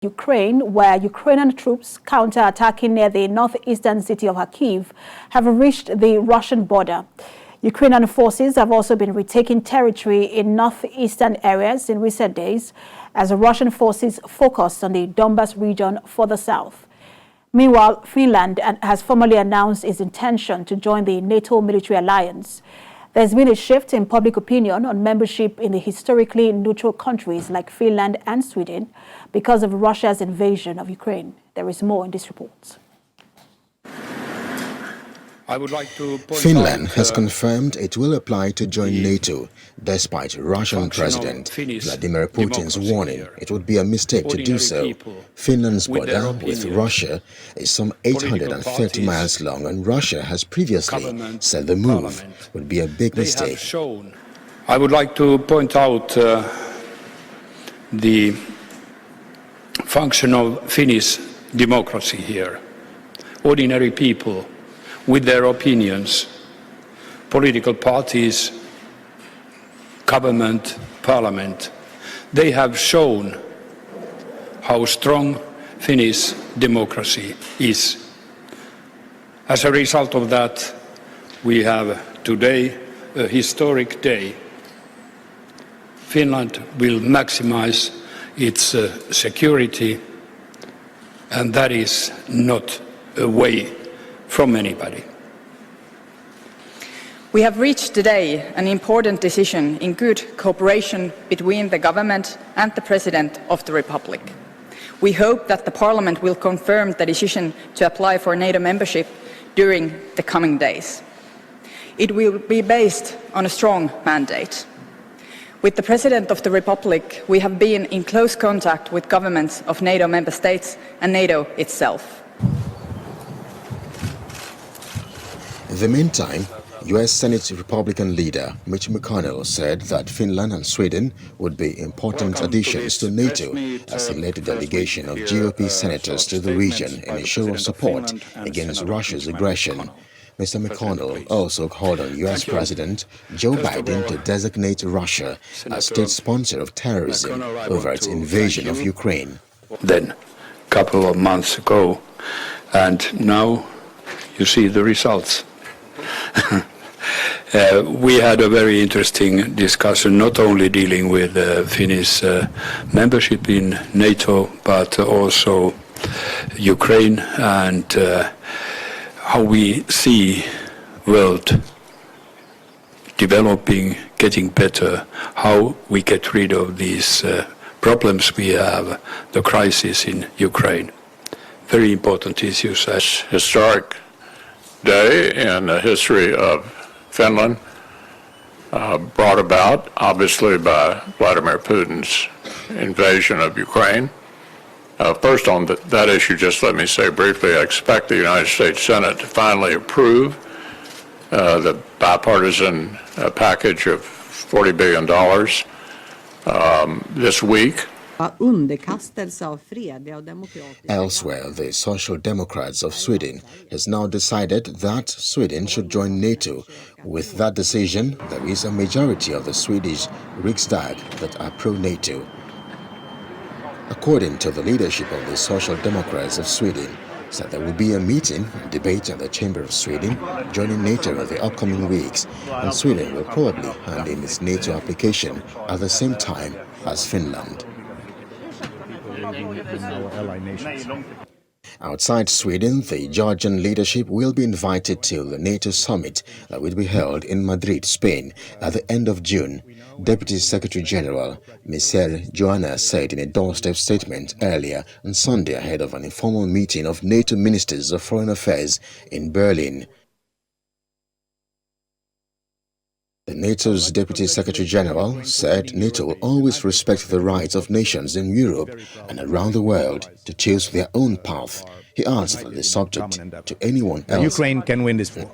Ukraine, where Ukrainian troops counter-attacking near the northeastern city of Kharkiv have reached the Russian border. Ukrainian forces have also been retaking territory in northeastern areas in recent days as Russian forces focused on the Donbas region further south. Meanwhile, Finland has formally announced its intention to join the NATO military alliance. There's been a shift in public opinion on membership in the historically neutral countries like Finland and Sweden because of Russia's invasion of Ukraine. There is more in this report. Finland has confirmed it will apply to join NATO, despite Russian President Vladimir Putin's warning it would be a mistake to do so. Finland's border with Russia is some 830 miles long, and Russia has previously said the move would be a big mistake. I would like to point out the function of Finnish democracy here. Ordinary people with their opinions, political parties, government, parliament, they have shown how strong Finnish democracy is. As a result of that, we have today a historic day. Finland will maximize its security, and that is not a way from anybody. We have reached today an important decision in good cooperation between the government and the President of the Republic. We hope that the Parliament will confirm the decision to apply for NATO membership during the coming days. It will be based on a strong mandate. With the President of the Republic, we have been in close contact with governments of NATO member states and NATO itself. In the meantime, U.S. Senate Republican leader Mitch McConnell said that Finland and Sweden would be important additions to NATO as he led a delegation of GOP senators to the region in a show of support against Russia's aggression. Mr. McConnell also called on U.S. President Joe Biden to designate Russia as state sponsor of terrorism over its invasion of Ukraine. Then, a couple of months ago, and now you see the results. We had a very interesting discussion, not only dealing with Finnish membership in NATO, but also Ukraine and how we see world developing, getting better, how we get rid of these problems we have, the crisis in Ukraine. Very important issues. Historic day in the history of Finland, brought about obviously by Vladimir Putin's invasion of Ukraine. First on that issue, just let me say briefly, I expect the United States Senate to finally approve the bipartisan package of $40 billion this week. Elsewhere, the Social Democrats of Sweden has now decided that Sweden should join NATO. With that decision, there is a majority of the Swedish Riksdag that are pro-NATO. According to the leadership of the Social Democrats of Sweden, said there will be a meeting and debate in the Chamber of Sweden joining NATO in the upcoming weeks, and Sweden will probably hand in its NATO application at the same time as Finland. Outside Sweden, the Georgian leadership will be invited to the NATO summit that will be held in Madrid, Spain, at the end of June. Deputy Secretary General Michel Joanna said in a doorstep statement earlier on Sunday ahead of an informal meeting of NATO ministers of foreign affairs in Berlin. The NATO's Deputy Secretary General said NATO will always respect the rights of nations in Europe and around the world to choose their own path. He asked the subject to anyone else. Ukraine can win this war.